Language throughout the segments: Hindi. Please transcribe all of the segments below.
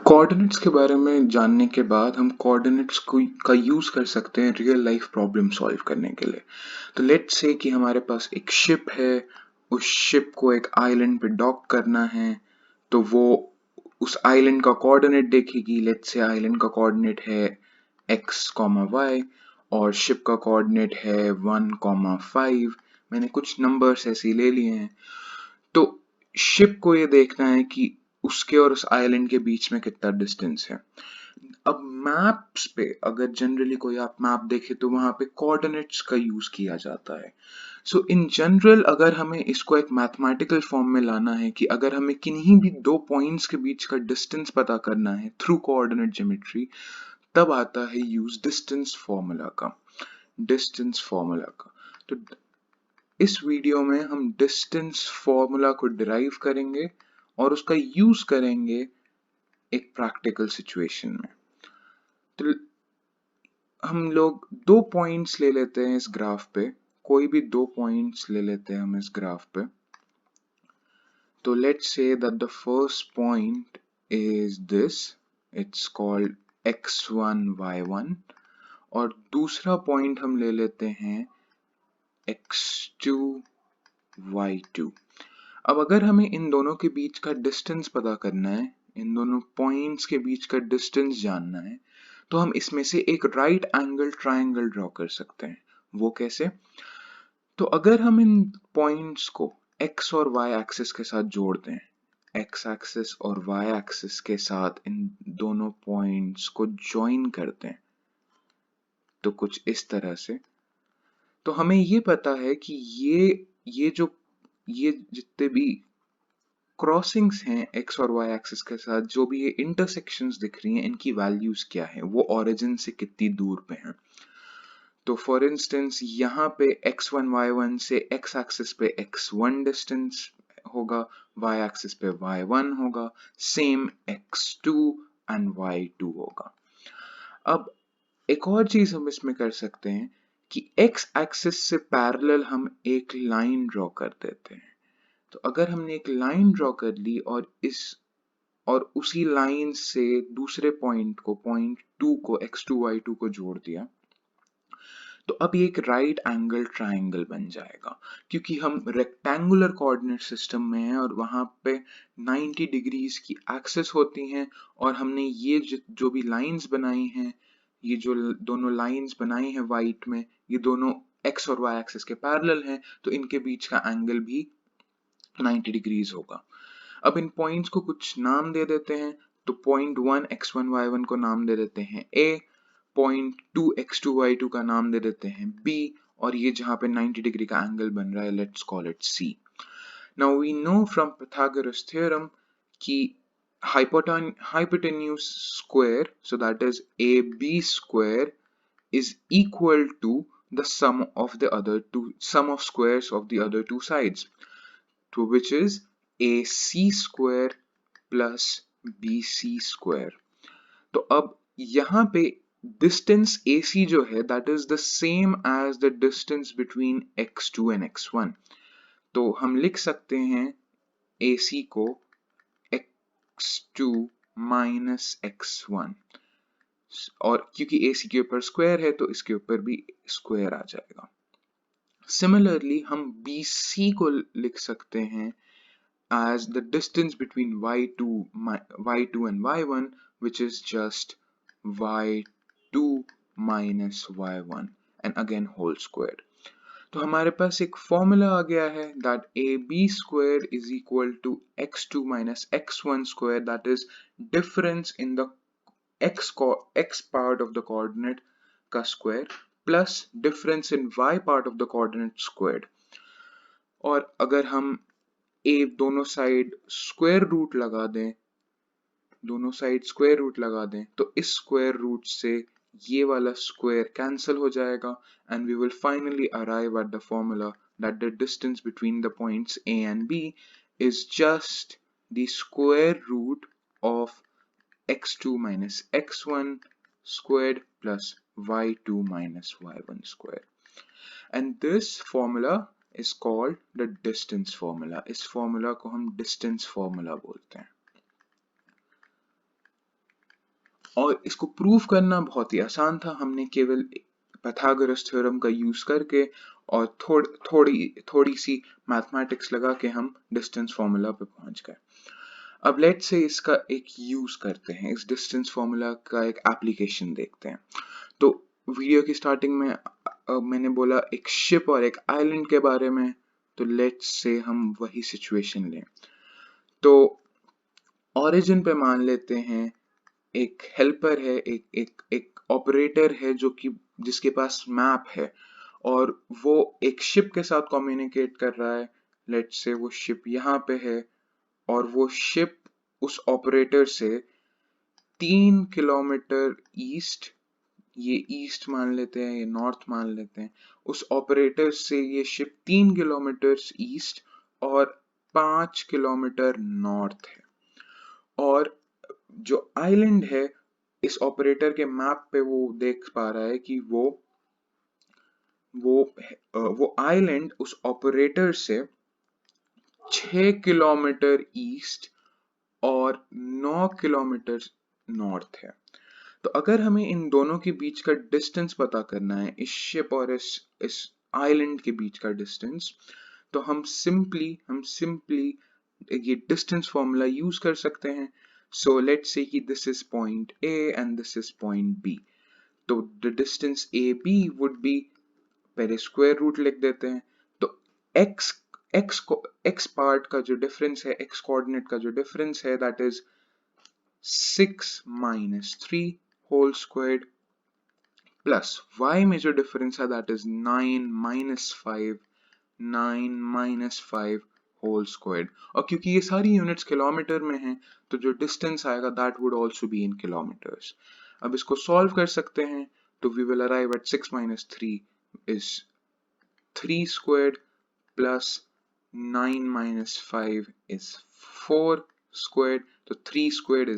कोऑर्डिनेट्स के बारे में जानने के बाद हम कोऑर्डिनेट्स को का यूज कर सकते हैं रियल लाइफ प्रॉब्लम सॉल्व करने के लिए। तो लेट्स से कि हमारे पास एक शिप है, उस शिप को एक आइलैंड पे डॉक करना है। तो वो उस आइलैंड का कोऑर्डिनेट देखेगी। लेट्स से आइलैंड का कोऑर्डिनेट है x, y और शिप का कोऑर्डिनेट है 1, 5। मैंने कुछ नंबर्स ऐसे ले लिए हैं। तो शिप को ये देखना है कि उसके और उस आइलैंड के बीच में कितना डिस्टेंस है। अब मैप्स पे अगर जनरली कोई आप मैप देखे तो वहां पे कोऑर्डिनेट्स का यूज किया जाता है। सो इन जनरल अगर हमें इसको एक मैथमेटिकल फॉर्म में लाना है कि अगर हमें किन्हीं भी दो पॉइंट्स के बीच का डिस्टेंस पता करना है थ्रू कोऑर्डिनेट ज्योमेट्री, तब आता है यूज डिस्टेंस फॉर्मूला का। तो इस वीडियो में हम डिस्टेंस फॉर्मूला को डिराइव करेंगे और उसका यूज करेंगे एक प्रैक्टिकल सिचुएशन में। तो हम लोग दो पॉइंट्स ले लेते हैं इस ग्राफ पे, कोई भी दो पॉइंट्स ले लेते हैं हम इस ग्राफ पे। तो let's say that the first point is this, it's called x1 y1 और दूसरा पॉइंट हम ले लेते हैं x2 y2। अब अगर हमें इन दोनों के बीच का डिस्टेंस पता करना है, इन दोनों पॉइंट्स के बीच का डिस्टेंस जानना है, तो हम इसमें से एक राइट एंगल ट्रायंगल ड्रॉ कर सकते हैं। वो कैसे? तो अगर हम इन पॉइंट्स को x और y एक्सिस के साथ जोड़ते हैं, x एक्सिस और y एक्सिस के साथ इन दोनों पॉइंट्स को ज्वाइन करते हैं, तो कुछ इस तरह से, तो हमें ये पता है कि ये जितने भी क्रॉसिंग्स हैं x और y एक्सिस के साथ, जो भी ये इंटरसेक्शंस दिख रही हैं, इनकी वैल्यूज क्या है, वो ओरिजिन से कितनी दूर पे हैं। तो फॉर इंस्टेंस यहाँ पे x1 y1 से x एक्सिस पे x1 डिस्टेंस होगा, y एक्सिस पे y1 होगा, सेम x2 एंड y2 होगा। अब एक और चीज हम इसमें कर सकते हैं कि x एक्सिस से पैरेलल हम एक लाइन ड्रॉ कर देते हैं। तो अगर हमने एक लाइन ड्रॉ कर ली और उसी लाइन से दूसरे पॉइंट को पॉइंट 2 को x2 y2 को जोड़ दिया, तो अब ये एक राइट एंगल ट्रायंगल बन जाएगा, क्योंकि हम रेक्टेंगुलर कोऑर्डिनेट सिस्टम में हैं और वहां पे 90 डिग्रीज की एक्सिस होती हैं। और हमने ये जो भी लाइंस बनाई हैं, ये जो दोनों लाइंस बनाई हैं वाइट में, ये दोनों x और y एक्सिस के पैरेलल हैं, तो इनके बीच का एंगल भी 90 डिग्रीज होगा। अब इन पॉइंट्स को कुछ नाम दे देते हैं। तो पॉइंट 1 x1 y1 को नाम दे देते हैं a, पॉइंट 2 x2 y2 का नाम दे देते हैं b, और ये जहां पे 90 डिग्री का एंगल बन रहा है, let's call it c। Now we know from pythagoras theorem कि hypotenuse square, so that is ab square, is equal to the sum of squares of the other two sides, to which is AC square plus BC square। तो अब यहाँ पे डिस्टेंस AC जो है, that is the same as the distance between x2 and x1। तो हम लिख सकते हैं AC को x2 minus x1, और क्योंकि AC के ऊपर स्क्वायर है तो इसके ऊपर भी स्क्वायर आ जाएगा। सिमिलरली हम BC को लिख सकते हैं as the distance between y2 and y1, which is just y2 minus y1 and again whole squared। तो हमारे पास एक फॉर्मूला आ गया है that ab squared is equal to x2 minus x1 squared, that is difference in the x part of the coordinate का square plus difference in y part of the coordinate squared। और अगर हम दोनों साइड स्क्वायर रूट लगा दें तो इस स्क्वायर रूट से ये वाला स्क्वायर कैंसिल हो जाएगा, and we will finally arrive at the formula that the distance between the points A and B is just the square root of x2 minus x1 squared plus y2 minus y1 squared, and this formula is called the distance formula। इस formula को हम distance formula बोलते हैं। और इसको प्रूव करना बहुत ही आसान था, हमने केवल पाइथागोरस थ्योरम का यूज करके और थोड़ी सी मैथमेटिक्स लगा के हम डिस्टेंस फॉर्मूला पे पहुंच गए। अब लेट्स से इसका एक यूज करते हैं, इस डिस्टेंस फॉर्मूला का एक एप्लीकेशन देखते हैं। तो वीडियो की स्टार्टिंग में मैंने बोला एक शिप और एक आइलैंड के बारे में, तो लेट्स से हम वही सिचुएशन लें। तो ओरिजिन पे मान लेते हैं एक हेल्पर है, एक ऑपरेटर है जो कि जिसके पास मैप है और वो एक शिप के साथ कम्युनिकेट कर रहा है। लेट्स से वो शिप यहाँ पे है और वो शिप उस ऑपरेटर से 3 किलोमीटर ईस्ट, ये ईस्ट मान लेते हैं, ये नॉर्थ मान लेते हैं, उस ऑपरेटर से ये शिप 3 किलोमीटर ईस्ट और 5 किलोमीटर नॉर्थ है। और जो आइलैंड है, इस ऑपरेटर के मैप पे वो देख पा रहा है कि वो आइलैंड उस ऑपरेटर से 6 किलोमीटर ईस्ट और 9 किलोमीटर नॉर्थ है। तो अगर हमें इन दोनों के बीच का डिस्टेंस पता करना है, इस शिप और इस आइलैंड के बीच का डिस्टेंस, तो हम सिंपली ये डिस्टेंस फॉर्मूला यूज कर सकते हैं। सो लेट्स से कि this is point A and this is point B. तो the distance A B would be, पहले स्क्वायर रूट लिख देते हैं। तो एक्स एक्स पार्ट का जो डिफरेंस है, एक्स कोऑर्डिनेट का जो डिफरेंस है, that is 6 minus 3 whole squared plus y में जो डिफरेंस है that is 9 minus 5 whole squared। और क्योंकि ये सारी यूनिट्स किलोमीटर में हैं तो जो डिस्टेंस आएगा that would also be in kilometres. अब इसको सॉल्व कर सकते हैं तो we will arrive at 6 minus 3 is 3 squared plus 9 minus 5 is 4 squared। तो 3 squared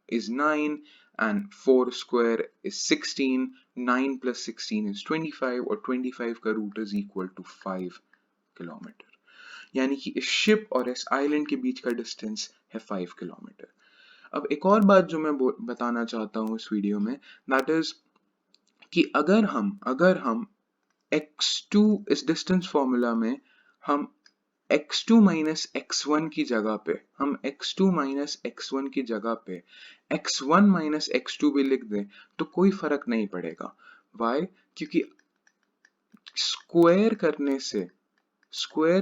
is 9 and 4 square is 16, 9 plus 16 is 25 और 25 का root is equal to 5 kilometre. यानी कि इस शिप और इस आइलैंड के बीच का डिस्टेंस है 5 किलोमीटर। अब एक और बात जो मैं बताना चाहता हूँ इस वीडियो में, दैट इज कि अगर हम x2 इस डिस्टेंस फॉर्मूला में हम x2 माइनस x1 की जगह पे x1 माइनस x2 भी लिख दें तो कोई फर्क नहीं पड़ेगा। Why? क्योंकि स्क्वायर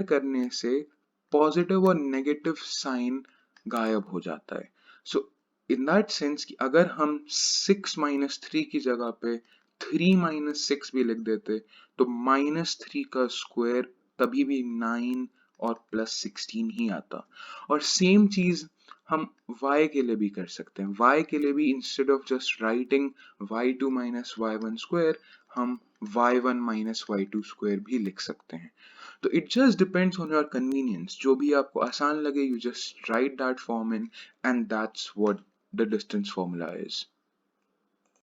करने से पॉजिटिव और नेगेटिव साइन गायब हो जाता है। सो इन दैट सेंस कि अगर हम 6 माइनस 3 की जगह पे 3 माइनस 6 भी लिख देते तो -3 का स्क्वायर तभी भी 9 और प्लस 16 ही आता। और सेम चीज हम y के लिए भी कर सकते हैं। y के लिए भी instead of just writing y2 minus y1 square, हम y1 माइनस y2 स्क्वायर भी लिख सकते हैं। तो it just depends on your convenience, जो भी आपको आसान लगे, you just right that form in and that's what the distance formula is.